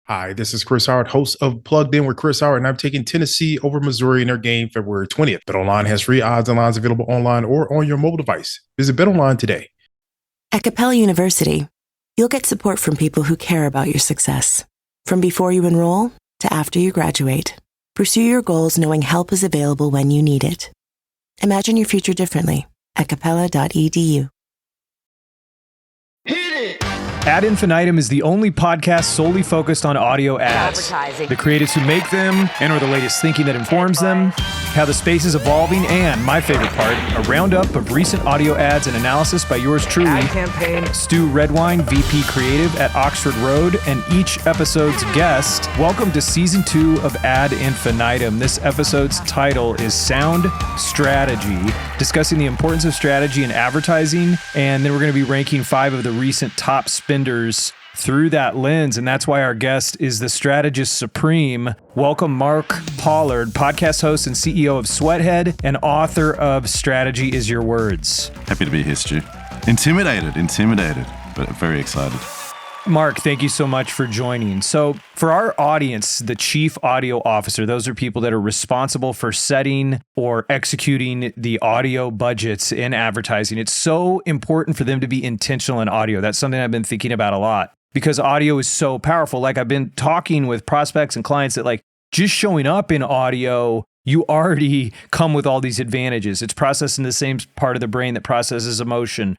Hi, this is Chris Howard, host of Plugged In with Chris Howard, and I'm taking Tennessee over Missouri in their game February 20th. BetOnline has free odds and lines available online or on your mobile device. Visit BetOnline today. At Capella University, you'll get support from people who care about your success. From before you enroll to after you graduate, pursue your goals knowing help is available when you need it. Imagine your future differently at capella.edu. Ad Infinitum is the only podcast solely focused on audio ads. The creatives who make them, and or the latest thinking that informs them, how the space is evolving, and my favorite part, a roundup of recent audio ads and analysis by yours truly, Stew Redwine, VP Creative at Oxford Road, and each episode's guest. Welcome to Season 2 of Ad Infinitum. This episode's title is Sound Strategy, discussing the importance of strategy in advertising, and then we're going to be ranking 5 of the recent top spenders through that lens, and that's why our guest is the Strategist Supreme. Welcome, Mark Pollard, podcast host and CEO of Sweathead and author of Strategy is Your Words. Happy to be here, Stu. Intimidated, but very excited. Mark, thank you so much for joining. So for our audience, the chief audio officer, those are people that are responsible for setting or executing the audio budgets in advertising. It's so important for them to be intentional in audio. That's something I've been thinking about a lot because audio is so powerful. Like I've been talking with prospects and clients that like just showing up in audio, you already come with all these advantages. It's processing the same part of the brain that processes emotion.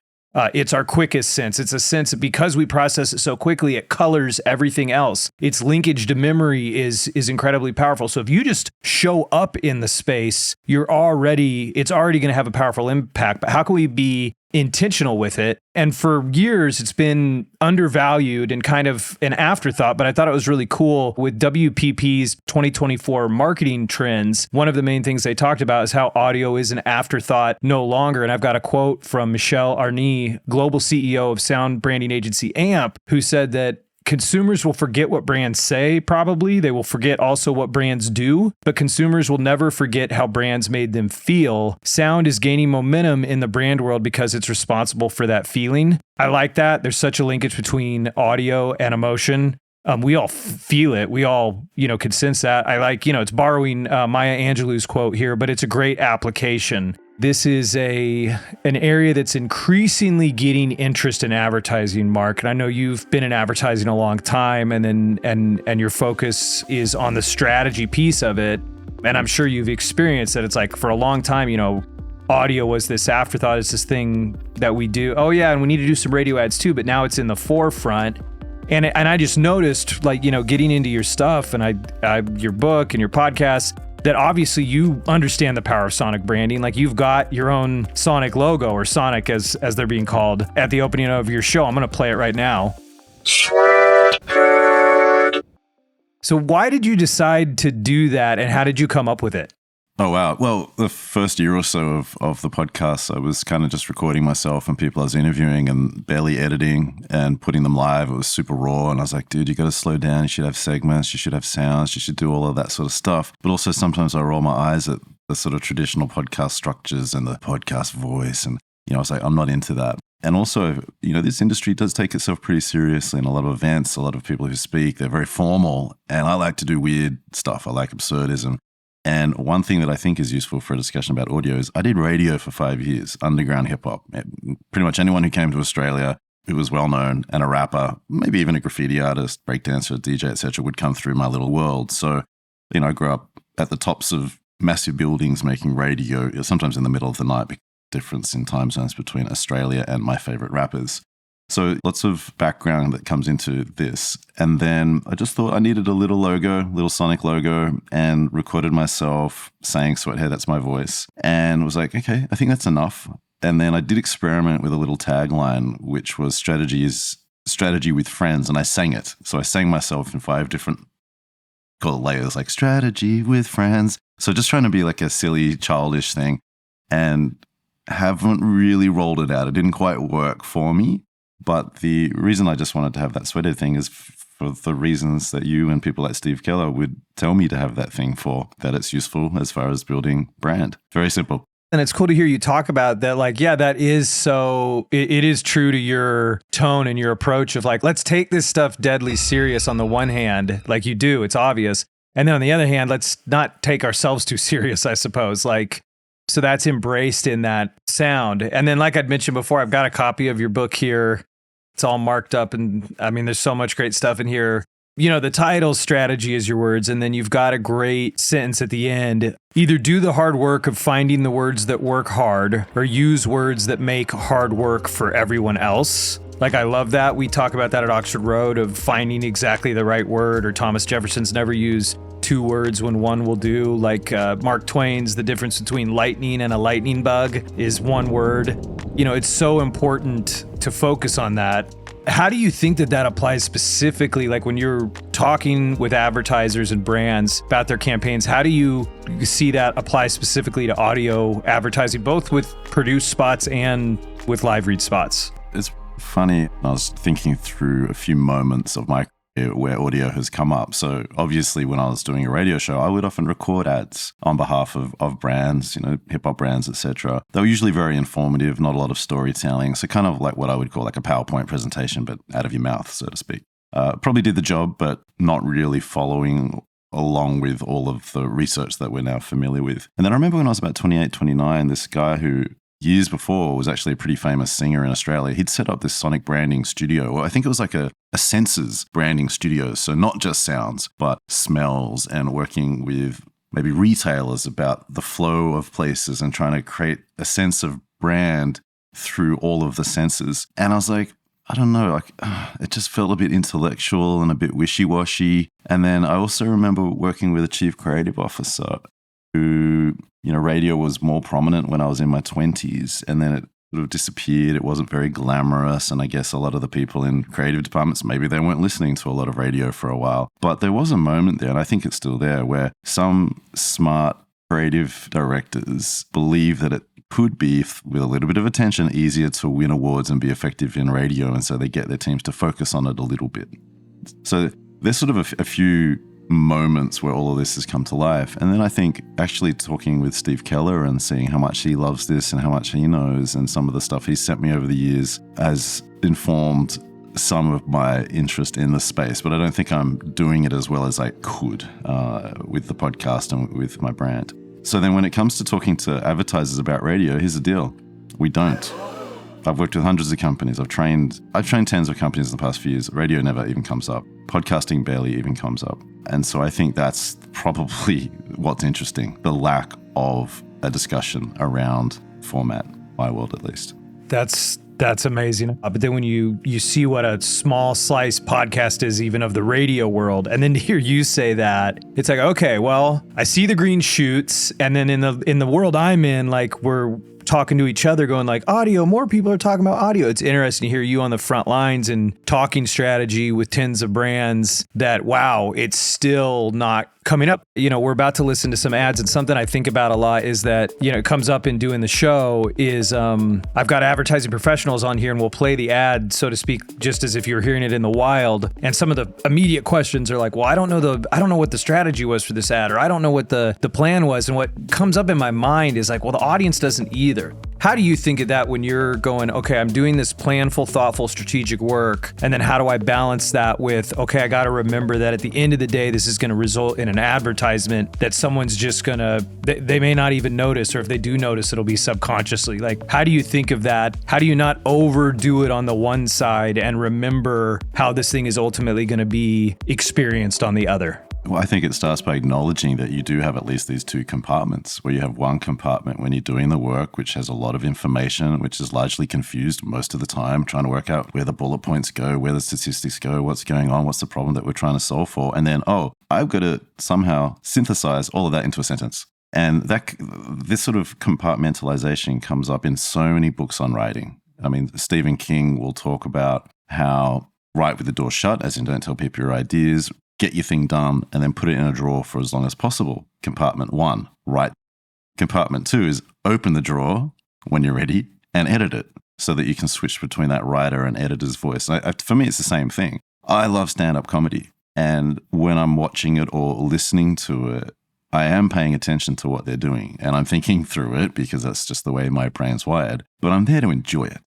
It's our quickest sense. It's a sense that because we process it so quickly, it colors everything else. Its linkage to memory is incredibly powerful. So if you just show up in the space, it's already going to have a powerful impact. But how can we be intentional with it? And for years, it's been undervalued and kind of an afterthought, but I thought it was really cool with WPP's 2024 marketing trends. One of the main things they talked about is how audio is an afterthought no longer. And I've got a quote from Michelle Arney, global CEO of sound branding agency AMP, who said that consumers will forget what brands say, probably. They will forget also what brands do, but consumers will never forget how brands made them feel. Sound is gaining momentum in the brand world because it's responsible for that feeling. I like that. There's such a linkage between audio and emotion. We all feel it. We all, can sense that. I like, it's borrowing Maya Angelou's quote here, but it's a great application. This is an area that's increasingly getting interest in advertising, Mark. And I know you've been in advertising a long time, and your focus is on the strategy piece of it. And I'm sure you've experienced that. It's like for a long time, audio was this afterthought. It's this thing that we do. Oh yeah, and we need to do some radio ads too. But now it's in the forefront. And I just noticed, getting into your stuff and your book and your podcast, that obviously you understand the power of sonic branding. Like you've got your own sonic logo, or sonic as they're being called, at the opening of your show. I'm going to play it right now. So why did you decide to do that, and how did you come up with it? Oh, wow. Well, the first year or so of the podcast, I was kind of just recording myself and people I was interviewing and barely editing and putting them live. It was super raw. And I was like, dude, you got to slow down. You should have segments. You should have sounds. You should do all of that sort of stuff. But also sometimes I roll my eyes at the sort of traditional podcast structures and the podcast voice. And, I was like, I'm not into that. And also, this industry does take itself pretty seriously in a lot of events. A lot of people who speak, they're very formal. And I like to do weird stuff. I like absurdism. And one thing that I think is useful for a discussion about audio is I did radio for 5 years, underground hip hop. Pretty much anyone who came to Australia who was well known and a rapper, maybe even a graffiti artist, breakdancer, DJ, etc., would come through my little world. So, I grew up at the tops of massive buildings making radio, sometimes in the middle of the night, because of the difference in time zones between Australia and my favorite rappers. So lots of background that comes into this. And then I just thought I needed a little sonic logo, and recorded myself saying Sweathead, that's my voice. And was like, okay, I think that's enough. And then I did experiment with a little tagline, which was strategy with friends. And I sang it. So I sang myself in 5 different layers, like strategy with friends. So just trying to be like a silly, childish thing, and haven't really rolled it out. It didn't quite work for me. But the reason I just wanted to have that Sweathead thing is for the reasons that you and people like Steve Keller would tell me to have that thing for, that it's useful as far as building brand. Very simple. And it's cool to hear you talk about that. Like, yeah, that is so, it is true to your tone and your approach of like, let's take this stuff deadly serious on the one hand, like you do, it's obvious. And then on the other hand, let's not take ourselves too serious, I suppose. Like, so that's embraced in that sound. And then, like I'd mentioned before, I've got a copy of your book here. It's all marked up. And I mean, there's so much great stuff in here. You know, the title, strategy is your words. And then you've got a great sentence at the end. Either do the hard work of finding the words that work hard or use words that make hard work for everyone else. Like, I love that. We talk about that at Oxford Road of finding exactly the right word, or Thomas Jefferson's never used two words when one will do. Like Mark Twain's the difference between lightning and a lightning bug is one word. You know, it's so important to focus on that. How do you think that applies specifically, like when you're talking with advertisers and brands about their campaigns? How do you see that apply specifically to audio advertising, both with produced spots and with live read spots? It's funny. I was thinking through a few moments of my career where audio has come up. So obviously when I was doing a radio show, I would often record ads on behalf of brands, you know, hip hop brands, etc. They were usually very informative, not a lot of storytelling. So kind of like what I would call like a PowerPoint presentation, but out of your mouth, so to speak. Probably did the job, but not really following along with all of the research that we're now familiar with. And then I remember when I was about 28, 29, this guy who years before was actually a pretty famous singer in Australia. He'd set up this sonic branding studio. Well, I think it was like a sensors branding studio. So not just sounds, but smells, and working with maybe retailers about the flow of places and trying to create a sense of brand through all of the senses. And I was like, I don't know, like it just felt a bit intellectual and a bit wishy-washy. And then I also remember working with a chief creative officer who, you know, radio was more prominent when I was in my 20s, and then it sort of disappeared. It wasn't very glamorous. And I guess a lot of the people in creative departments, maybe they weren't listening to a lot of radio for a while. But there was a moment there, and I think it's still there, where some smart creative directors believe that it could be, with a little bit of attention, easier to win awards and be effective in radio. And so they get their teams to focus on it a little bit. So there's sort of a few moments where all of this has come to life. And then I think actually talking with Steve Keller and seeing how much he loves this and how much he knows, and some of the stuff he's sent me over the years has informed some of my interest in the space. But I don't think I'm doing it as well as I could with the podcast and with my brand. So then when it comes to talking to advertisers about radio, here's the deal. We don't. I've worked with hundreds of companies. I've trained tens of companies in the past few years. Radio never even comes up. Podcasting barely even comes up. And so I think that's probably what's interesting, the lack of a discussion around format, my world at least. That's amazing. But then when you see what a small slice podcast is even of the radio world, and then to hear you say that, it's like, okay, well, I see the green shoots, and then in the world I'm in, like we're talking to each other going like audio, more people are talking about audio. It's interesting to hear you on the front lines and talking strategy with tens of brands that, wow, it's still not coming up. You know, we're about to listen to some ads, and something I think about a lot is that, you know, it comes up in doing the show is I've got advertising professionals on here, and we'll play the ad, so to speak, just as if you're hearing it in the wild. And some of the immediate questions are like, well, I don't know what the strategy was for this ad, or I don't know what the plan was. And what comes up in my mind is like, well, the audience doesn't either. How do you think of that when you're going, okay, I'm doing this planful, thoughtful, strategic work, and then how do I balance that with, okay, I got to remember that at the end of the day, this is going to result in an advertisement that someone's just going to, they may not even notice, or if they do notice, it'll be subconsciously. Like, how do you think of that? How do you not overdo it on the one side and remember how this thing is ultimately going to be experienced on the other? Well, I think it starts by acknowledging that you do have at least these two compartments, where you have one compartment when you're doing the work, which has a lot of information, which is largely confused most of the time, trying to work out where the bullet points go, where the statistics go, what's going on, what's the problem that we're trying to solve for. And then, I've got to somehow synthesize all of that into a sentence. And this sort of compartmentalization comes up in so many books on writing. I mean, Stephen King will talk about how write with the door shut, as in don't tell people your ideas, get your thing done, and then put it in a drawer for as long as possible. Compartment 1, write. Compartment 2 is open the drawer when you're ready and edit it so that you can switch between that writer and editor's voice. For me, it's the same thing. I love stand-up comedy. And when I'm watching it or listening to it, I am paying attention to what they're doing and I'm thinking through it because that's just the way my brain's wired, but I'm there to enjoy it.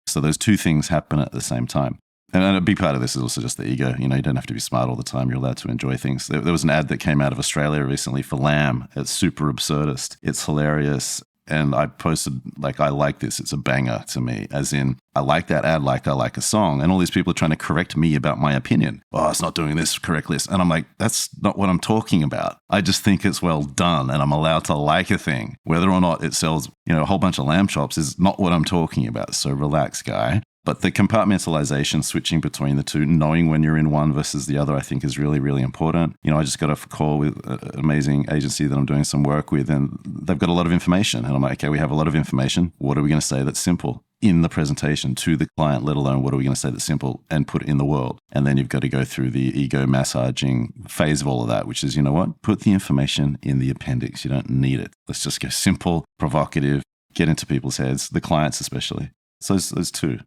So those two things happen at the same time. And a big part of this is also just the ego. You don't have to be smart all the time. You're allowed to enjoy things. There was an ad that came out of Australia recently for lamb. It's super absurdist. It's hilarious. And I posted, I like this. It's a banger to me. As in, I like that ad like I like a song. And all these people are trying to correct me about my opinion. Oh, it's not doing this correctly. And I'm like, that's not what I'm talking about. I just think it's well done and I'm allowed to like a thing. Whether or not it sells, a whole bunch of lamb chops is not what I'm talking about. So relax, guy. But the compartmentalization, switching between the two, knowing when you're in one versus the other, I think is really, really important. I just got off a call with an amazing agency that I'm doing some work with, and they've got a lot of information. And I'm like, okay, we have a lot of information. What are we going to say that's simple in the presentation to the client, let alone what are we going to say that's simple and put it in the world? And then you've got to go through the ego massaging phase of all of that, which is, put the information in the appendix. You don't need it. Let's just go simple, provocative, get into people's heads, the clients especially. So those two.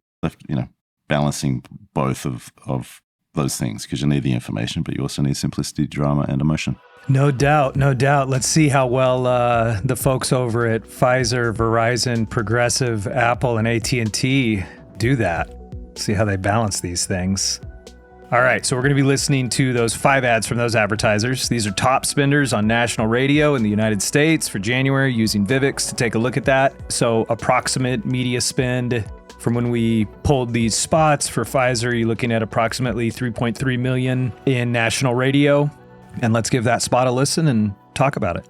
Balancing both of those things because you need the information, but you also need simplicity, drama, and emotion. No doubt, no doubt. Let's see how well the folks over at Pfizer, Verizon, Progressive, Apple, and AT&T do that. See how they balance these things. All right, so we're going to be listening to those 5 ads from those advertisers. These are top spenders on national radio in the United States for January using Vivix to take a look at that. So approximate media spend from when we pulled these spots for Pfizer, you're looking at approximately $3.3 million in national radio. And let's give that spot a listen and talk about it.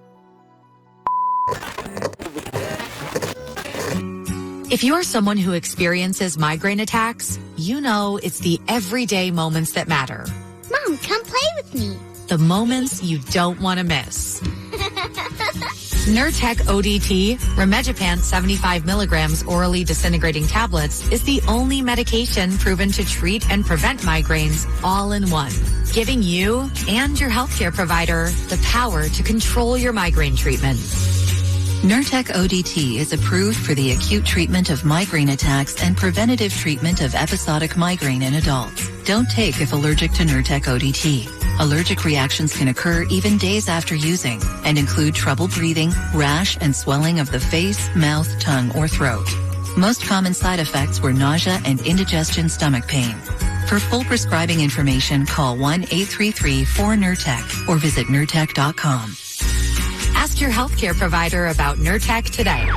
If you're someone who experiences migraine attacks, you know it's the everyday moments that matter. Mom, come play with me. The moments you don't want to miss. Nurtec ODT, Rimegepant 75 milligrams orally disintegrating tablets, is the only medication proven to treat and prevent migraines all in one, giving you and your healthcare provider the power to control your migraine treatment. Nurtec ODT is approved for the acute treatment of migraine attacks and preventative treatment of episodic migraine in adults. Don't take if allergic to Nurtec ODT. Allergic reactions can occur even days after using and include trouble breathing, rash, and swelling of the face, mouth, tongue, or throat. Most common side effects were nausea and indigestion stomach pain. For full prescribing information, call 1-833-4-NURTEC or visit Nurtec.com. Ask your healthcare provider about Nurtec today.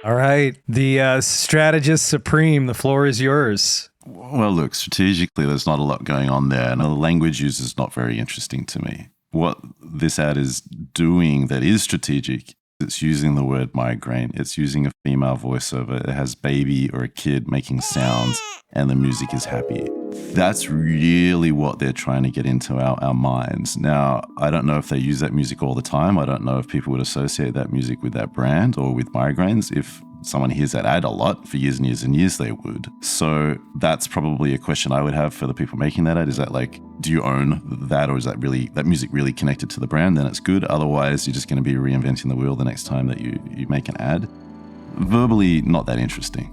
All right. The Strategist Supreme, the floor is yours. Well, look, strategically, there's not a lot going on there. And the language use is not very interesting to me. What this ad is doing that is strategic, it's using the word migraine. It's using a female voiceover. It has baby or a kid making sounds, and the music is happy. That's really what they're trying to get into our minds. Now, I don't know if they use that music all the time. I don't know if people would associate that music with that brand or with migraines. If someone hears that ad a lot for years and years and years, they would. So that's probably a question I would have for the people making that ad. Is that do you own that, or is that music really connected to the brand? Then it's good. Otherwise, you're just going to be reinventing the wheel the next time that you make an ad. Verbally, not that interesting.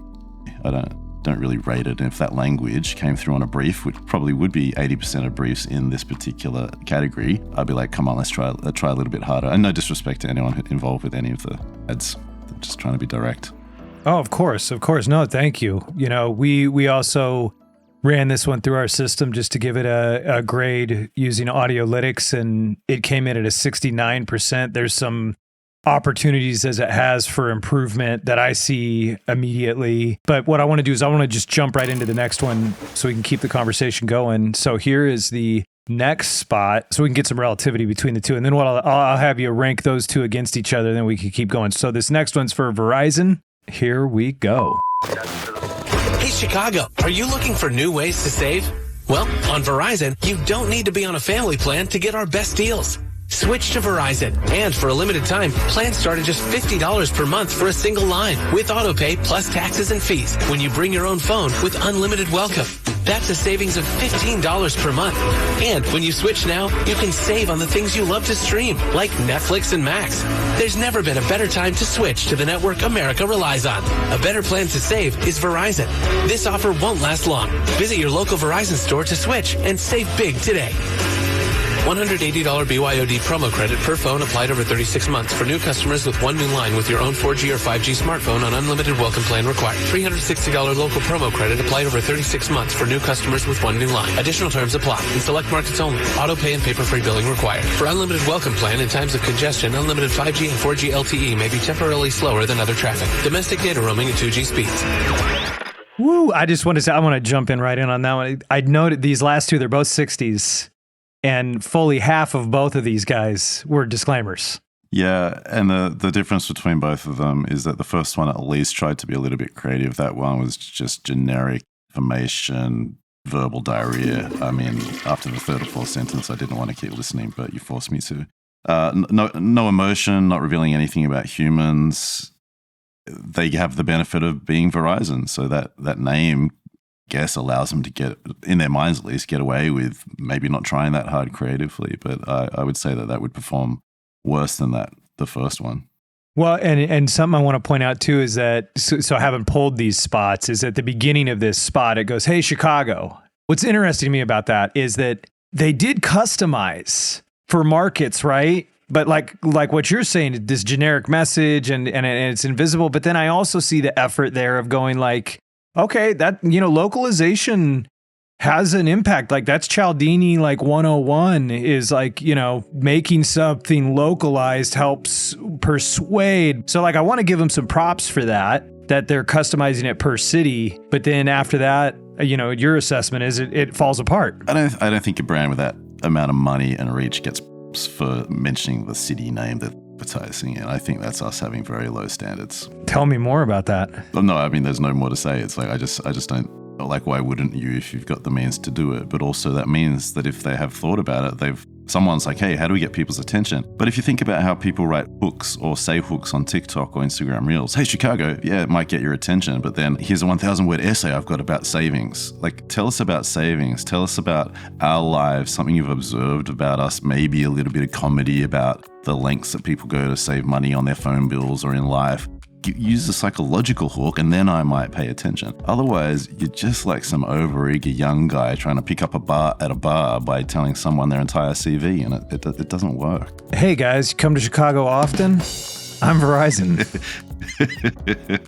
I don't really rate it. And if that language came through on a brief, which probably would be 80% of briefs in this particular category, I'd be like, come on, let's try a little bit harder. And no disrespect to anyone involved with any of the ads. I'm just trying to be direct. Oh, of course. No, thank you. We also ran this one through our system just to give it a grade using Audiolytics, and it came in at a 69%. There's some opportunities as it has for improvement that I see immediately. But what I want to do is I want to just jump right into the next one so we can keep the conversation going. So here is the next spot so we can get some relativity between the two. And then I'll have you rank those two against each other, and then we can keep going. So this next one's for Verizon. Here we go. Hey, Chicago, are you looking for new ways to save? Well, on Verizon, you don't need to be on a family plan to get our best deals. Switch to Verizon, and for a limited time, plans start at just $50 per month for a single line with autopay plus taxes and fees when you bring your own phone with unlimited welcome. That's a savings of $15 per month. And when you switch now, you can save on the things you love to stream, like Netflix and Max. There's never been a better time to switch to the network America relies on. A better plan to save is Verizon. This offer won't last long. Visit your local Verizon store to switch and save big today. $180 BYOD promo credit per phone applied over 36 months for new customers with one new line with your own 4G or 5G smartphone on unlimited welcome plan required. $360 local promo credit applied over 36 months for new customers with one new line. Additional terms apply. In select markets only. Auto pay and paper-free billing required. For unlimited welcome plan in times of congestion, unlimited 5G and 4G LTE may be temporarily slower than other traffic. Domestic data roaming at 2G speeds. Woo! I want to jump in right in on that one. I noted these last two, they're both 60s, and fully half of both of these guys were disclaimers. Yeah, and the difference between both of them is that the first one at least tried to be a little bit creative. That one was just generic information, verbal diarrhea. I mean, after the third or fourth sentence, I didn't want to keep listening, but you forced me to. No emotion, not revealing anything about humans. They have the benefit of being Verizon, so that name, guess, allows them to get, in their minds at least, get away with maybe not trying that hard creatively. But I would say that would perform worse than the first one. Well, and something I want to point out too is that, so having pulled these spots, is at the beginning of this spot, it goes, "Hey, Chicago." What's interesting to me about that is that they did customize for markets, right? But like what you're saying, this generic message and it's invisible. But then I also see the effort there of going like, okay, that, localization has an impact. Like that's Cialdini, like 101 is like, making something localized helps persuade. So like, I want to give them some props for that they're customizing it per city. But then after that, your assessment is it falls apart. I don't think a brand with that amount of money and reach gets for mentioning the city name that advertising, and I think that's us having very low standards. Tell me more about that. No, I mean, there's no more to say. It's like I just don't like, why wouldn't you if you've got the means to do it? But also that means that if they have thought about it, someone's like, hey, how do we get people's attention? But if you think about how people write hooks or say hooks on TikTok or Instagram Reels, hey, Chicago, yeah, it might get your attention, but then here's a 1,000-word essay I've got about savings. Like, tell us about savings. Tell us about our lives, something you've observed about us, maybe a little bit of comedy about the lengths that people go to save money on their phone bills or in life. Use a psychological hook, and then I might pay attention. Otherwise, you're just like some overeager young guy trying to pick up at a bar by telling someone their entire CV, and it doesn't work. Hey guys, you come to Chicago often? I'm Verizon.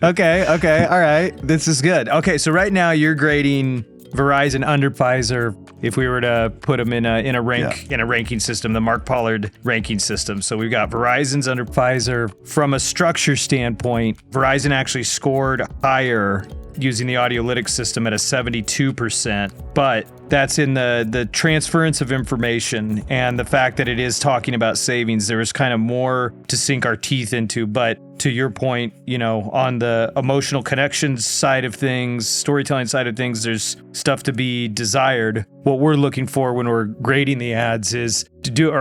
Okay, all right. This is good. Okay, so right now you're grading Verizon under Pfizer. If we were to put them in a ranking system, the Mark Pollard ranking system. So we've got Verizon's under Pfizer. From a structure standpoint, Verizon actually scored higher using the Audiolytics system at a 72%, but that's in the transference of information and the fact that it is talking about savings. There is kind of more to sink our teeth into, but to your point, on the emotional connections side of things, storytelling side of things, there's stuff to be desired. What we're looking for when we're grading the ads is do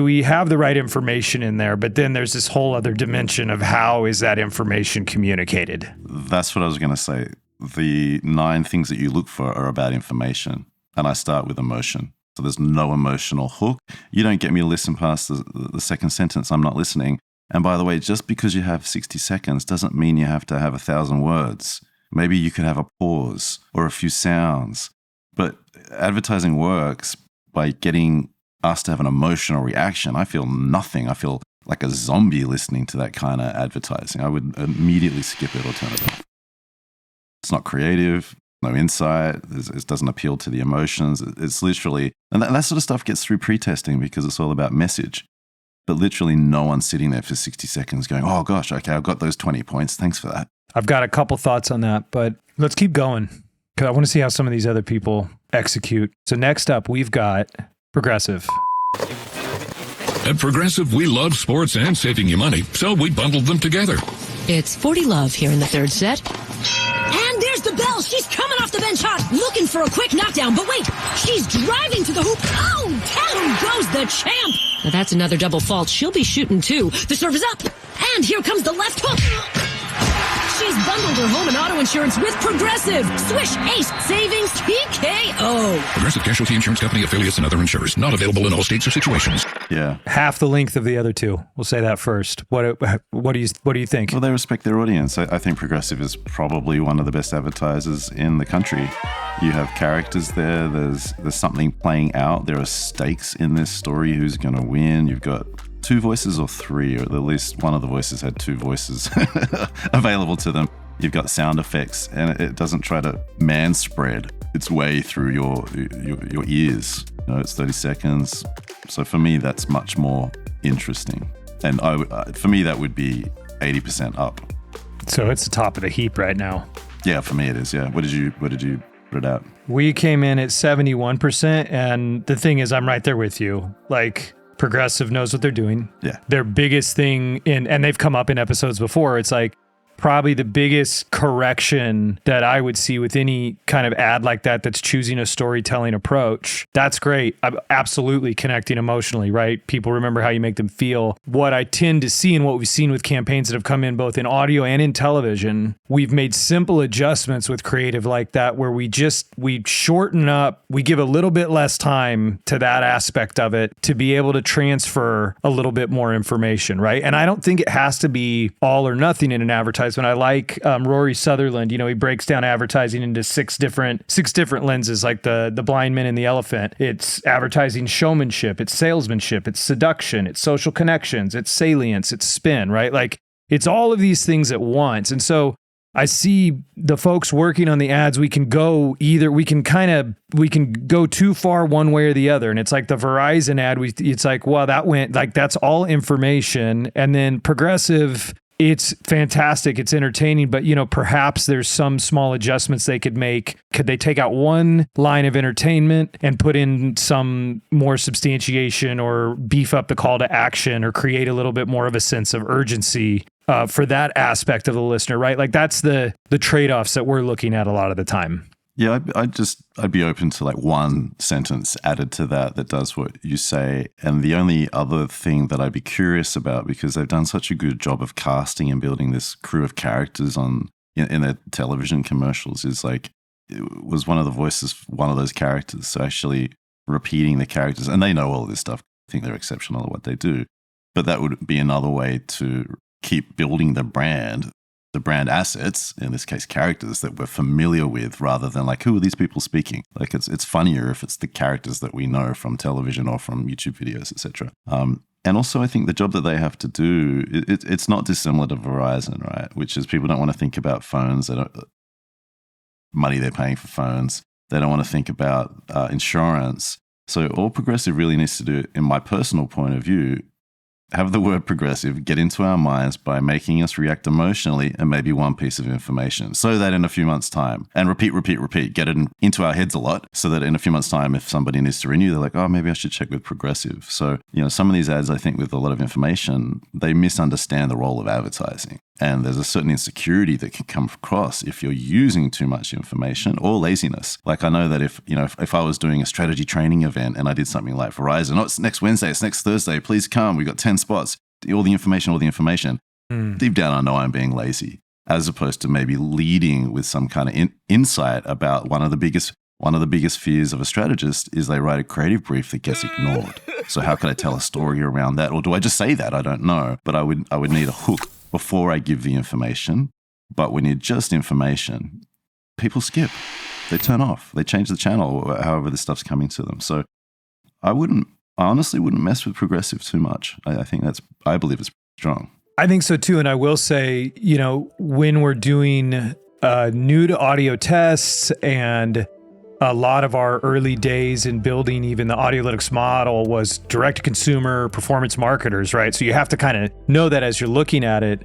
we have the right information in there? But then there's this whole other dimension of how is that information communicated? That's what I was going to say. The 9 things that you look for are about information, and I start with emotion. So there's no emotional hook. You don't get me to listen past the second sentence. I'm not listening. And by the way, just because you have 60 seconds doesn't mean you have to have 1,000 words. Maybe you could have a pause or a few sounds. But advertising works by getting us to have an emotional reaction. I feel nothing. I feel like a zombie listening to that kind of advertising. I would immediately skip it or turn it off. It's not creative, no insight, it doesn't appeal to the emotions. It's literally, and that sort of stuff gets through pre-testing because it's all about message. But literally no one's sitting there for 60 seconds going, oh gosh, okay, I've got those 20 points. Thanks for that. I've got a couple thoughts on that, but let's keep going because I want to see how some of these other people execute. So next up, we've got Progressive. At Progressive, we love sports and saving you money, so we bundled them together. It's 40 love here in the third set. And there's the bell. She's coming off the bench hot, looking for a quick knockdown. But wait, she's driving to the hoop. Oh, down goes the champ. Now that's another double fault. She'll be shooting too. The serve is up. And here comes the left hook. She's bundled her home and auto insurance with Progressive. Swish, ace, savings, TKO. Progressive Casualty Insurance Company, affiliates, and other insurers. Not available in all states or situations. Yeah. Half the length of the other two. We'll say that first. What do you think? Well, they respect their audience. I think Progressive is probably one of the best advertisers in the country. You have characters there. There's something playing out. There are stakes in this story. Who's going to win? You've got 2 voices or 3, or at least one of the voices had 2 voices available to them. You've got sound effects, and it doesn't try to man-spread its way through your ears. You know, it's 30 seconds. So for me, that's much more interesting. And for me, that would be 80% up. So it's the top of the heap right now. Yeah, for me it is. Yeah. What did you put it out? We came in at 71%, and the thing is, I'm right there with you. Like, Progressive knows what they're doing. Yeah. Their biggest thing and they've come up in episodes before, it's like probably the biggest correction that I would see with any kind of ad like that that's choosing a storytelling approach. That's great. I'm absolutely connecting emotionally, right? People remember how you make them feel. What I tend to see and what we've seen with campaigns that have come in both in audio and in television, we've made simple adjustments with creative like that where we shorten up, we give a little bit less time to that aspect of it to be able to transfer a little bit more information, right? And I don't think it has to be all or nothing in an advertisement. I like Rory Sutherland. You know, he breaks down advertising into six different lenses, like the blind man and the elephant. It's advertising showmanship, it's salesmanship, it's seduction, it's social connections, it's salience, it's spin, right? Like it's all of these things at once. And so I see the folks working on the ads, we can go too far one way or the other. And it's like the Verizon ad, it's like, well, that's all information. And then Progressive, it's fantastic. It's entertaining, but perhaps there's some small adjustments they could make. Could they take out one line of entertainment and put in some more substantiation or beef up the call to action or create a little bit more of a sense of urgency for that aspect of the listener, right? Like that's the trade-offs that we're looking at a lot of the time. Yeah, I'd be open to like one sentence added to that does what you say. And the only other thing that I'd be curious about, because they've done such a good job of casting and building this crew of characters in their television commercials, is like, it was one of the voices, one of those characters. So actually repeating the characters, and they know all this stuff. I think they're exceptional at what they do. But that would be another way to keep building the brand assets, in this case characters that we're familiar with, rather than like, who are these people speaking? Like it's funnier if it's the characters that we know from television or from YouTube videos, etc. And also I think the job that they have to do, it's not dissimilar to Verizon, right? Which is people don't want to think about phones, money they're paying for phones. They don't want to think about insurance. So all Progressive really needs to do, in my personal point of view, have the word progressive get into our minds by making us react emotionally and maybe one piece of information, so that in a few months' time, and repeat, get it into our heads a lot, so that in a few months' time, if somebody needs to renew, they're like, oh, maybe I should check with Progressive. So, some of these ads, I think with a lot of information, they misunderstand the role of advertising. And there's a certain insecurity that can come across if you're using too much information or laziness. Like I know that if I was doing a strategy training event and I did something like Verizon, it's next Wednesday, it's next Thursday, please come, we've got 10 spots, all the information. Deep down, I know I'm being lazy, as opposed to maybe leading with some kind of insight about one of the biggest fears of a strategist is they write a creative brief that gets ignored. So how could I tell a story around that? Or do I just say that? I don't know. But I would need a hook before I give the information. But when you're just information, people skip. They turn off. They change the channel, or however the stuff's coming to them. So I honestly wouldn't mess with Progressive too much. I believe it's strong. I think so too. And I will say, when we're doing new to audio tests, and a lot of our early days in building even the Audiolytics model was direct consumer performance marketers, right? So you have to kind of know that as you're looking at it.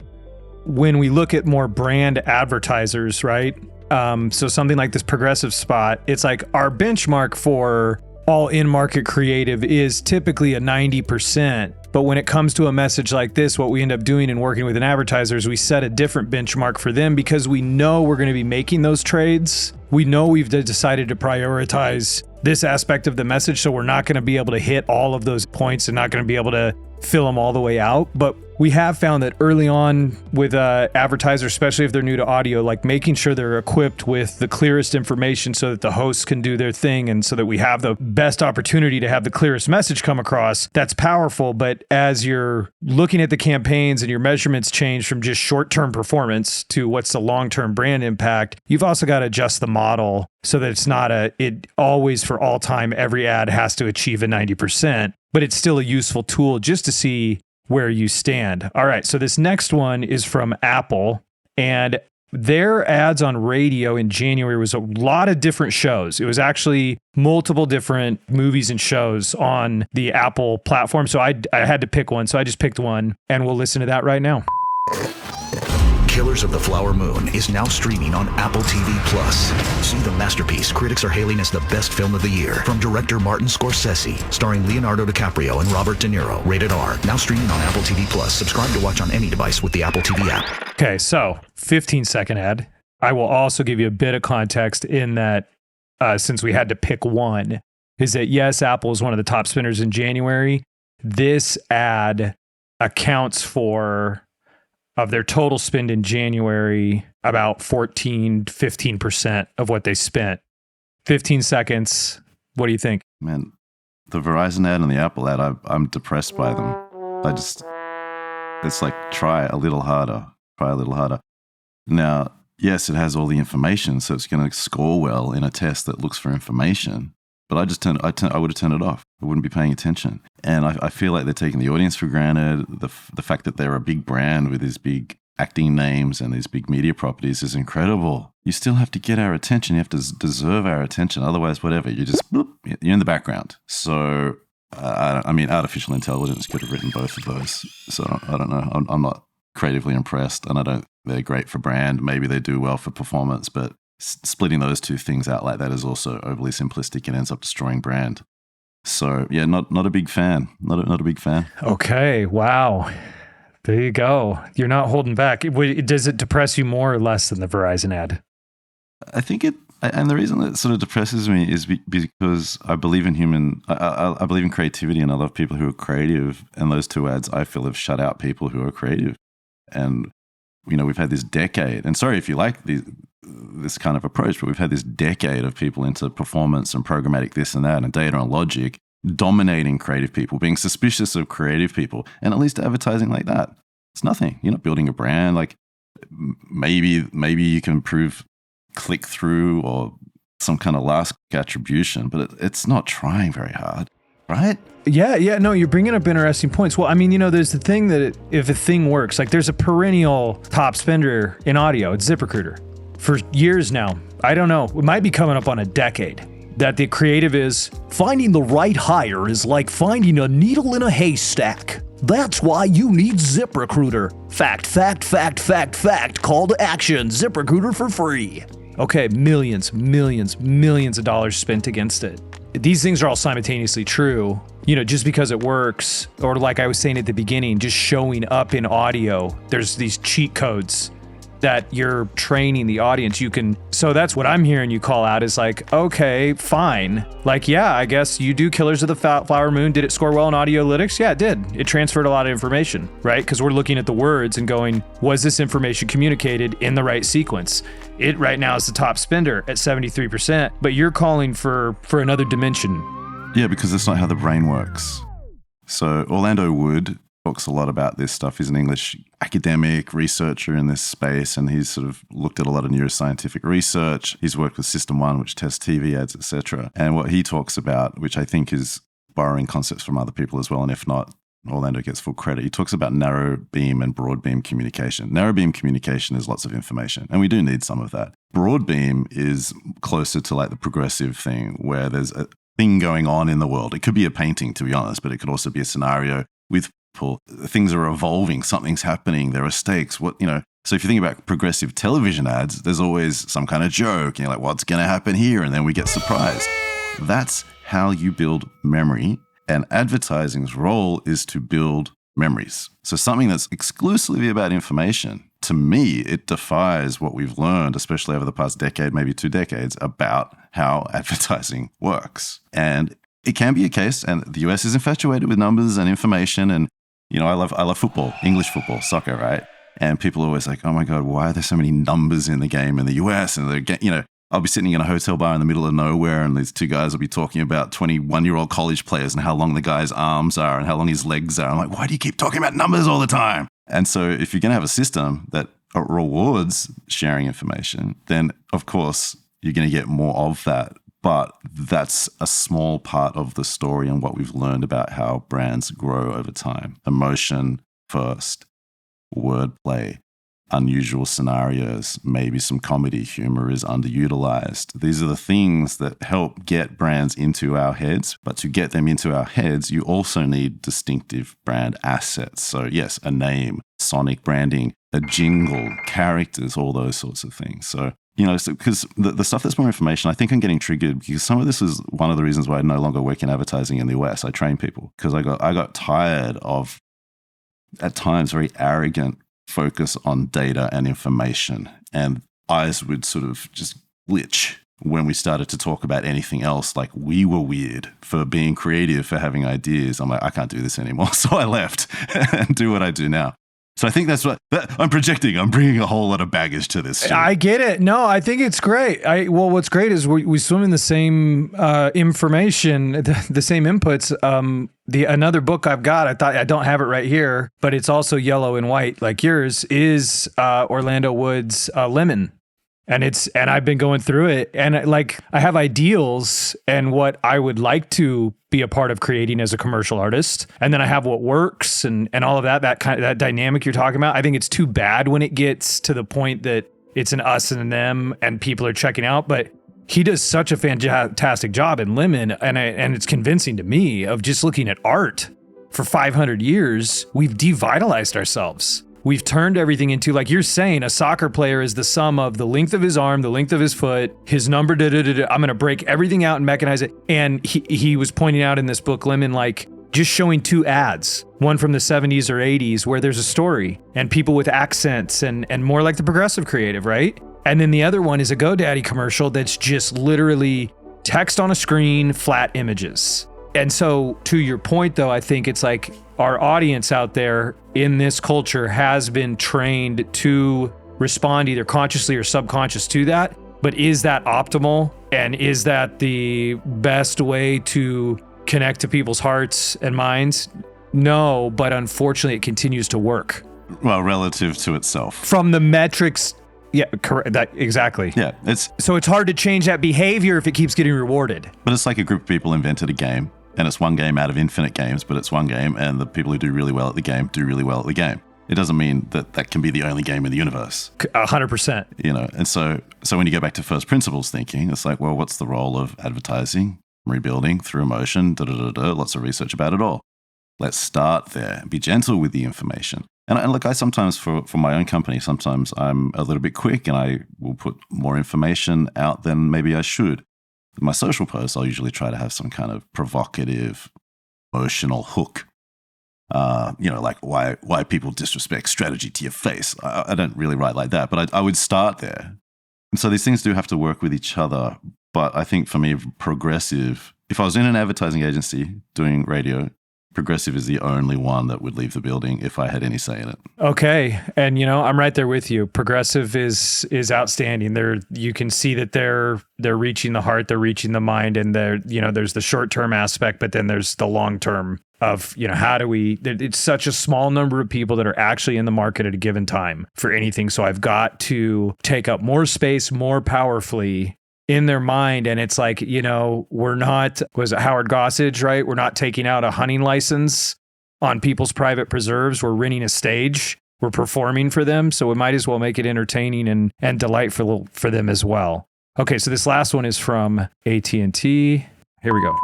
When we look at more brand advertisers, right? So something like this Progressive spot, it's like our benchmark for all in-market creative is typically a 90%. But when it comes to a message like this, what we end up doing and working with an advertiser is we set a different benchmark for them, because we know we're going to be making those trades. We know we've decided to prioritize this aspect of the message, so we're not going to be able to hit all of those points and not going to be able to fill them all the way out. But we have found that early on with advertisers, especially if they're new to audio, like making sure they're equipped with the clearest information so that the hosts can do their thing and so that we have the best opportunity to have the clearest message come across, that's powerful. But as you're looking at the campaigns and your measurements change from just short-term performance to what's the long-term brand impact, you've also got to adjust the model so that it's not it always for all time, every ad has to achieve a 90%, but it's still a useful tool just to see where you stand. All right, so this next one is from Apple, and their ads on radio in January was a lot of different shows. It was actually multiple different movies and shows on the Apple platform, so I had to pick one, so I just picked one, and we'll listen to that right now. Killers of the Flower Moon is now streaming on Apple TV+. See the masterpiece critics are hailing as the best film of the year from director Martin Scorsese, starring Leonardo DiCaprio and Robert De Niro. Rated R. Now streaming on Apple TV+. Subscribe to watch on any device with the Apple TV app. Okay, so 15-second ad. I will also give you a bit of context in that since we had to pick one, is that yes, Apple is one of the top spenders in January. This ad accounts for, of their total spend in January, about 15% of what they spent. 15 seconds. What do you think? Man, the Verizon ad and the Apple ad, I'm depressed by them. It's like, try a little harder. Now, yes, it has all the information, so it's going to score well in a test that looks for information. But I would have turned it off. I wouldn't be paying attention. And I feel like they're taking the audience for granted. The fact that they're a big brand with these big acting names and these big media properties is incredible. You still have to get our attention. You have to deserve our attention. Otherwise, whatever, you're in the background. So, artificial intelligence could have written both of those. So I don't know. I'm not creatively impressed, and they're great for brand. Maybe they do well for performance, but splitting those two things out like that is also overly simplistic and ends up destroying brand. So yeah, not a big fan. Not a big fan. Okay, wow. There you go. You're not holding back. Does it depress you more or less than the Verizon ad? I think and the reason that sort of depresses me is because I believe in I believe in creativity, and I love people who are creative. And those two ads, I feel, have shut out people who are creative. And we've had this decade. And sorry if you like this kind of approach, but we've had this decade of people into performance and programmatic this and that and data and logic dominating creative people, being suspicious of creative people, and at least advertising like that. It's nothing. You're not building a brand. Like maybe you can improve click-through or some kind of last attribution, but it's not trying very hard, right? Yeah, no, you're bringing up interesting points. Well, there's the thing that if a thing works, like there's a perennial top spender in audio, it's ZipRecruiter. For years now, I don't know, it might be coming up on a decade, that the creative is, finding the right hire is like finding a needle in a haystack. That's why you need ZipRecruiter. Fact. Call to action. ZipRecruiter for free. Okay, millions of dollars spent against it. These things are all simultaneously true. Just because it works, or like I was saying at the beginning, just showing up in audio, there's these cheat codes that you're training the audience. So that's what I'm hearing you call out is like, okay, fine. Like, yeah, I guess you do Killers of the Flower Moon. Did it score well in Audiolytics? Yeah, it did. It transferred a lot of information, right? Because we're looking at the words and going, was this information communicated in the right sequence? It right now is the top spender at 73%, but you're calling for another dimension. Yeah, because that's not how the brain works. So Orlando Wood talks a lot about this stuff. He's an English academic researcher in this space, and he's sort of looked at a lot of neuroscientific research. He's worked with System 1, which tests TV ads, etc. And what he talks about, which I think is borrowing concepts from other people as well, and if not, Orlando gets full credit. He talks about narrow beam and broad beam communication. Narrow beam communication is lots of information, and we do need some of that. Broad beam is closer to like the progressive thing, where there's a thing going on in the world. It could be a painting, to be honest, but it could also be a scenario with people. Things are evolving, something's happening, there are stakes. So if you think about progressive television ads, there's always some kind of joke, like what's going to happen here? And then we get surprised. That's how you build memory. And advertising's role is to build memories. So something that's exclusively about information, to me, it defies what we've learned, especially over the past decade, maybe 2 decades, about how advertising works. And it can be a case, and the US is infatuated with numbers and information, and I love football, English football, soccer, right? And people are always like, oh my God, why are there so many numbers in the game in the US? And they're I'll be sitting in a hotel bar in the middle of nowhere, and these two guys will be talking about 21-year-old college players and how long the guy's arms are and how long his legs are. I'm like, why do you keep talking about numbers all the time? And so if you're going to have a system that rewards sharing information, then of course you're going to get more of that. But that's a small part of the story and what we've learned about how brands grow over time. Emotion first, wordplay, unusual scenarios, maybe some comedy, humor is underutilized. These are the things that help get brands into our heads. But to get them into our heads, you also need distinctive brand assets. So yes, a name, sonic branding, a jingle, characters, all those sorts of things. So, because the stuff that's more information, I think I'm getting triggered because some of this is one of the reasons why I no longer work in advertising in the US. I train people because I got tired of, at times, very arrogant focus on data and information. And eyes would sort of just glitch when we started to talk about anything else. Like we were weird for being creative, for having ideas. I'm like, I can't do this anymore. So I left and do what I do now. So I think that's what I'm projecting. I'm bringing a whole lot of baggage to this. I get it. No, I think it's great. What's great is we swim in the same information, the same inputs. Another book I've got, I don't have it right here, but it's also yellow and white like yours, is Orlando Wood's Lemon. And I've been going through it, and I have ideals and what I would like to be a part of creating as a commercial artist. And then I have what works and all of that dynamic you're talking about. I think it's too bad when it gets to the point that it's an us and them and people are checking out, but he does such a fantastic job in Lemon. And it's convincing to me of just looking at art for 500 years, we've devitalized ourselves. We've turned everything into, like you're saying, a soccer player is the sum of the length of his arm, the length of his foot, his number, I'm going to break everything out and mechanize it. And he was pointing out in this book, Lemon, like just showing two ads, one from the 70s or 80s where there's a story and people with accents and more like the progressive creative, right? And then the other one is a GoDaddy commercial that's just literally text on a screen, flat images. And so to your point, though, I think it's like our audience out there in this culture has been trained to respond either consciously or subconscious to that. But is that optimal? And is that the best way to connect to people's hearts and minds? No, but unfortunately, it continues to work. Well, relative to itself. From the metrics. Yeah, correct. That exactly. Yeah, so it's hard to change that behavior if it keeps getting rewarded. But it's like a group of people invented a game. And it's one game out of infinite games, but it's one game, and the people who do really well at the game do really well at the game. It doesn't mean that can be the only game in the universe. 100%. And so when you go back to first principles thinking, it's like, well, what's the role of advertising, rebuilding through emotion, lots of research about it all. Let's start there and be gentle with the information. And look, I sometimes, for my own company, sometimes I'm a little bit quick and I will put more information out than maybe I should. My social posts, I'll usually try to have some kind of provocative, emotional hook. Like why people disrespect strategy to your face. I don't really write like that, but I would start there. And so these things do have to work with each other. But I think for me, progressive, if I was in an advertising agency doing radio, progressive is the only one that would leave the building if I had any say in it. Okay. And, I'm right there with you. Progressive is outstanding. You can see that they're reaching the heart, they're reaching the mind, and there's the short-term aspect, but then there's the long-term of, it's such a small number of people that are actually in the market at a given time for anything. So I've got to take up more space more powerfully in their mind. And it's like, we're not, was it Howard Gossage, right? We're not taking out a hunting license on people's private preserves. We're renting a stage. We're performing for them. So we might as well make it entertaining and delightful for them as well. Okay, so this last one is from AT&T. Here we go.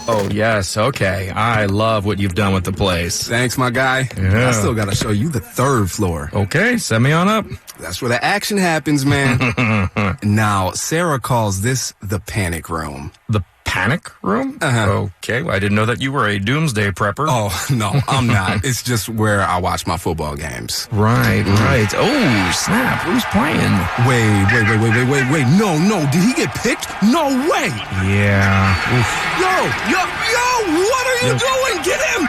Oh, yes. Okay. I love what you've done with the place. Thanks, my guy. Yeah. I still got to show you the third floor. Okay. Send me on up. That's where the action happens, man. Now, Sarah calls this the panic room. The panic room? Uh-huh. Okay. Well, I didn't know that you were a doomsday prepper. Oh, no, I'm not. It's just where I watch my football games. Right. Oh, snap. Who's playing? Wait. No. Did he get picked? No way. Yeah. Oof. Yo, what are you doing? Get him!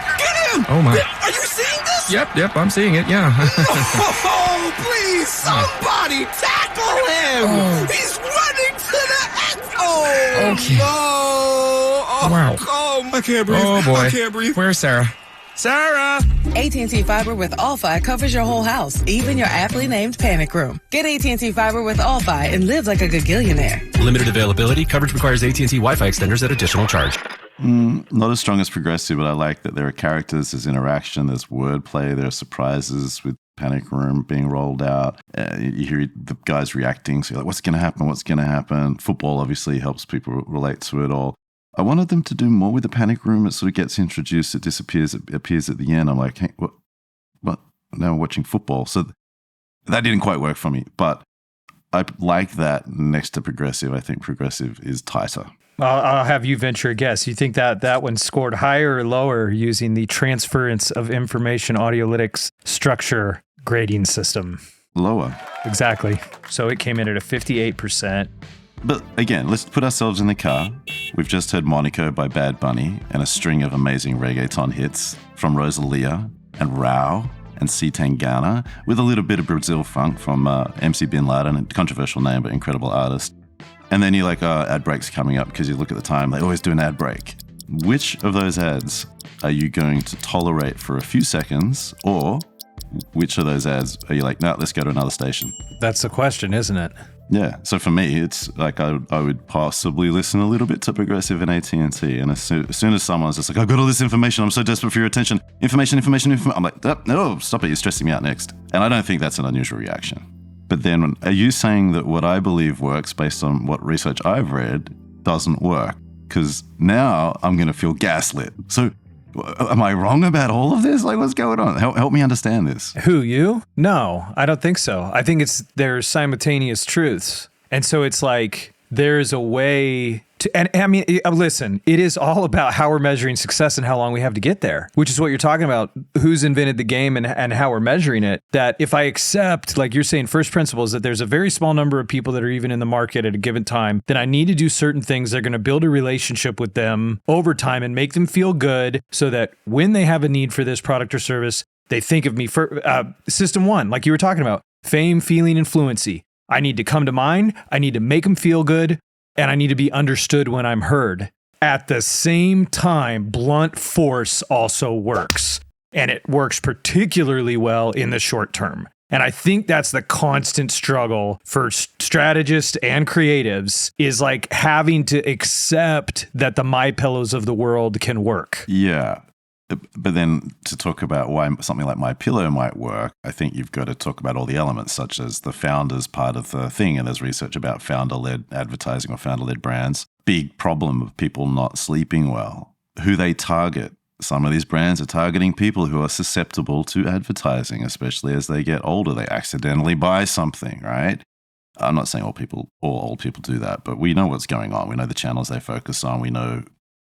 Oh, my. Are you seeing this? Yep, I'm seeing it, yeah. Oh, please, somebody tackle him! Oh. He's running to the end. Oh, Okay. no! Oh, Wow. Oh, I can't breathe. Oh, boy. I can't breathe. Where's Sarah? Sarah! AT&T Fiber with All-Fi covers your whole house, even your aptly named panic room. Get AT&T Fiber with All-Fi and live like a gagillionaire. Limited availability. Coverage requires AT&T Wi-Fi extenders at additional charge. Not as strong as Progressive, but I like that there are characters, there's interaction, there's wordplay, there are surprises with Panic Room being rolled out. You hear the guys reacting, so you're like, what's going to happen? What's going to happen? Football obviously helps people relate to it all. I wanted them to do more with the Panic Room. It sort of gets introduced, it disappears, it appears at the end. I'm like, hey, what? Now I'm watching football. So that didn't quite work for me, but I like that next to Progressive. I think Progressive is tighter. I'll have you venture a guess. You think that one scored higher or lower using the transference of information audiolytics structure grading system? Lower. Exactly. So it came in at a 58%. But again, let's put ourselves in the car. We've just heard Monaco by Bad Bunny and a string of amazing reggaeton hits from Rosalia and Rao and C. Tangana, with a little bit of Brazil funk from MC Bin Laden, a controversial name but incredible artist. And then you're like, ad break's coming up, because you look at the time, they always do an ad break. Which of those ads are you going to tolerate for a few seconds, or which of those ads are you like, no, let's go to another station? That's the question, isn't it? Yeah. So for me, it's like I would possibly listen a little bit to Progressive and AT&T. And as soon as someone's just like, I've got all this information, I'm so desperate for your attention. Information. I'm like, oh, no, stop it. You're stressing me out next. And I don't think that's an unusual reaction. But then are you saying that what I believe works based on what research I've read doesn't work? Because now I'm going to feel gaslit. So am I wrong about all of this? Like, what's going on? Help me understand this. Who, you? No, I don't think so. I think there's simultaneous truths. And so it's like there's a way to, and I mean, listen, it is all about how we're measuring success and how long we have to get there, which is what you're talking about, who's invented the game and how we're measuring it. That if I accept, like you're saying, first principles, that there's a very small number of people that are even in the market at a given time, then I need to do certain things that are going to build a relationship with them over time and make them feel good so that when they have a need for this product or service, they think of me for system one, like you were talking about, fame, feeling, and fluency. I need to come to mind. I need to make them feel good. And I need to be understood when I'm heard. At the same time, blunt force also works. And it works particularly well in the short term. And I think that's the constant struggle for strategists and creatives, is like having to accept that the MyPillows of the world can work. Yeah. But then to talk about why something like MyPillow might work, I think you've got to talk about all the elements, such as the founders part of the thing. And there's research about founder-led advertising or founder-led brands. Big problem of people not sleeping well. Who they target. Some of these brands are targeting people who are susceptible to advertising, especially as they get older. They accidentally buy something, right? I'm not saying all old people do that, but we know what's going on. We know the channels they focus on. We know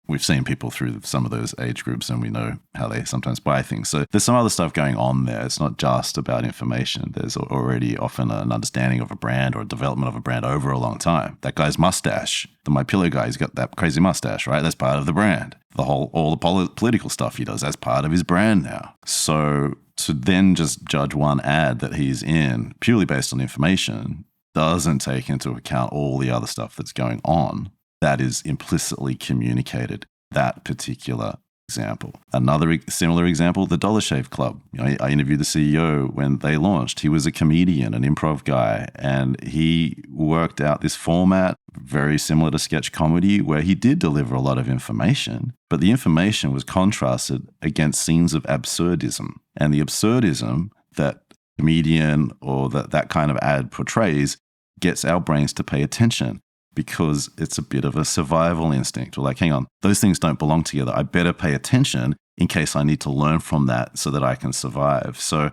we've seen people through some of those age groups, and we know how they sometimes buy things. So there's some other stuff going on there. It's not just about information. There's already often an understanding of a brand or a development of a brand over a long time. That guy's mustache, the MyPillow guy, he's got that crazy mustache, right? That's part of the brand. All the political stuff he does, that's part of his brand now. So to then just judge one ad that he's in purely based on information doesn't take into account all the other stuff that's going on that is implicitly communicated, that particular example. Another similar example, the Dollar Shave Club. I interviewed the CEO when they launched. He was a comedian, an improv guy, and he worked out this format very similar to sketch comedy where he did deliver a lot of information, but the information was contrasted against scenes of absurdism. And the absurdism that comedian or that kind of ad portrays gets our brains to pay attention, because it's a bit of a survival instinct. We're like, hang on, those things don't belong together. I better pay attention in case I need to learn from that so that I can survive. So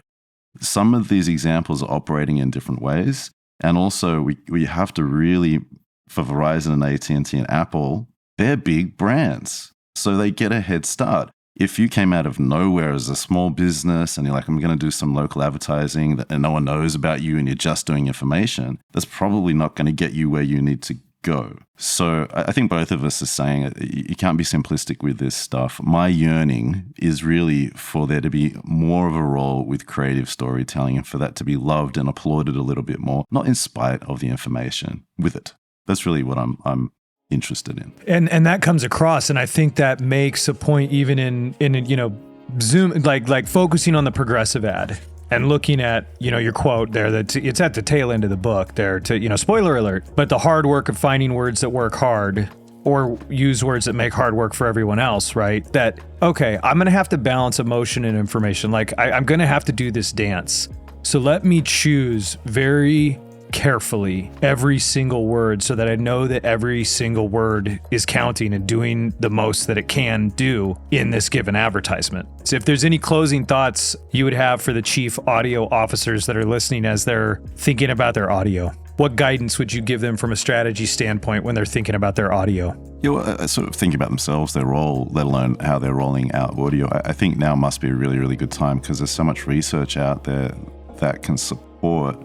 some of these examples are operating in different ways. And also we have to really, for Verizon and AT&T and Apple, they're big brands. So they get a head start. If you came out of nowhere as a small business and you're like, I'm going to do some local advertising and no one knows about you and you're just doing information, that's probably not going to get you where you need to go. So I think both of us are saying you can't be simplistic with this stuff. My yearning is really for there to be more of a role with creative storytelling and for that to be loved and applauded a little bit more, not in spite of the information, with it. That's really what I'm interested in. And that comes across, and I think that makes a point even in Zoom, like focusing on the progressive ad. And looking at, your quote there, that it's at the tail end of the book there to, spoiler alert, but the hard work of finding words that work hard or use words that make hard work for everyone else, right? That, okay, I'm going to have to balance emotion and information. Like I'm going to have to do this dance. So let me choose very carefully every single word so that I know that every single word is counting and doing the most that it can do in this given advertisement. So if there's any closing thoughts you would have for the chief audio officers that are listening as they're thinking about their audio, what guidance would you give them from a strategy standpoint when they're thinking about their audio? Sort of thinking about themselves, their role, let alone how they're rolling out audio. I think now must be a really, really good time because there's so much research out there that can support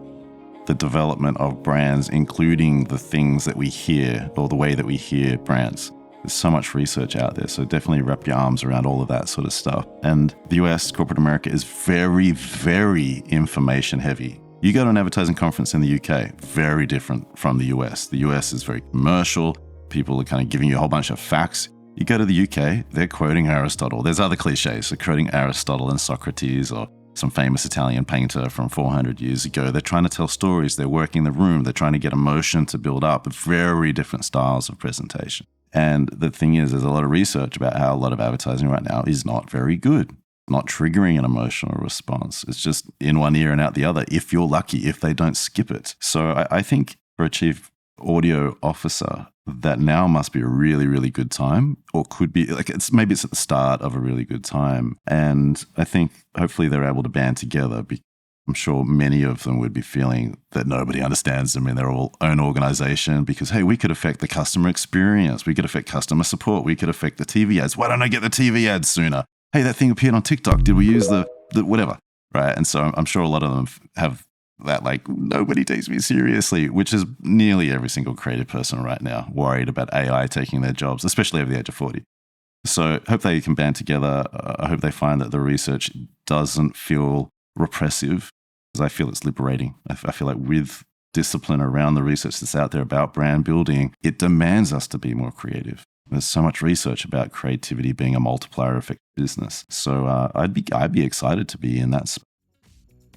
the development of brands, including the things that we hear or the way that we hear brands. There's so much research out there, so definitely wrap your arms around all of that sort of stuff. And the US, corporate America, is very, very information heavy. You go to an advertising conference in the UK, very different from the US. The US is very commercial. People are kind of giving you a whole bunch of facts. You go to the UK, they're quoting Aristotle. There's other cliches, so quoting Aristotle and Socrates or some famous Italian painter from 400 years ago. They're trying to tell stories. They're working the room. They're trying to get emotion to build up. Very different styles of presentation. And the thing is, there's a lot of research about how a lot of advertising right now is not very good, not triggering an emotional response. It's just in one ear and out the other, if you're lucky, if they don't skip it. So I think for a chief audio officer, that now must be a really, really good time, or could be like maybe it's at the start of a really good time. And I think hopefully they're able to band together. I'm sure many of them would be feeling that nobody understands them in their own organization because, hey, we could affect the customer experience. We could affect customer support. We could affect the TV ads. Why don't I get the TV ads sooner? Hey, that thing appeared on TikTok. Did we use the whatever? Right. And so I'm sure a lot of them have that, like, nobody takes me seriously, which is nearly every single creative person right now worried about AI taking their jobs, especially over the age of 40. So I hope they can band together. I hope they find that the research doesn't feel repressive, because I feel it's liberating. I feel like with discipline around the research that's out there about brand building, it demands us to be more creative. There's so much research about creativity being a multiplier effect business. So I'd be excited to be in that space.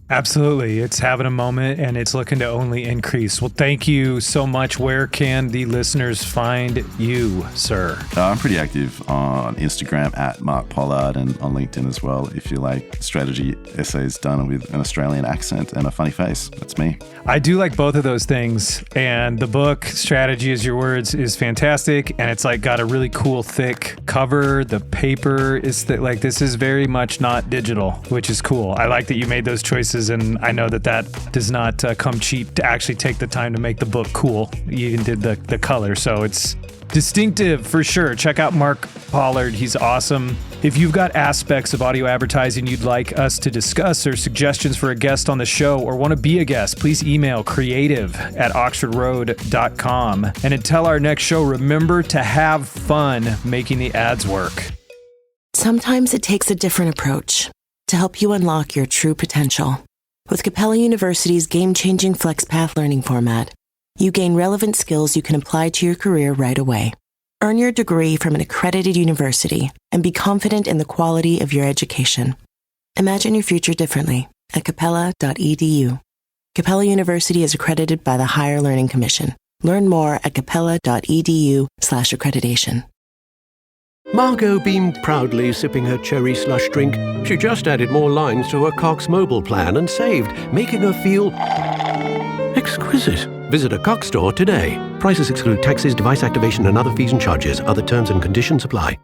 Absolutely. It's having a moment and it's looking to only increase. Well, thank you so much. Where can the listeners find you, sir? I'm pretty active on Instagram at Mark Pollard and on LinkedIn as well. If you like strategy essays done with an Australian accent and a funny face, that's me. I do like both of those things. And the book, Strategy is Your Words, is fantastic. And it's like got a really cool, thick cover. The paper is like, this is very much not digital, which is cool. I like that you made those choices. And I know that does not come cheap to actually take the time to make the book cool. You even did the color, so it's distinctive for sure. Check out Mark Pollard. He's awesome. If you've got aspects of audio advertising you'd like us to discuss or suggestions for a guest on the show or want to be a guest, please email creative@oxfordroad.com. And until our next show, remember to have fun making the ads work. Sometimes it takes a different approach to help you unlock your true potential. With Capella University's game-changing FlexPath learning format, you gain relevant skills you can apply to your career right away. Earn your degree from an accredited university and be confident in the quality of your education. Imagine your future differently at capella.edu. Capella University is accredited by the Higher Learning Commission. Learn more at capella.edu/accreditation. Margot beamed proudly, sipping her cherry slush drink. She just added more lines to her Cox mobile plan and saved, making her feel exquisite. Visit a Cox store today. Prices exclude taxes, device activation, and other fees and charges. Other terms and conditions apply.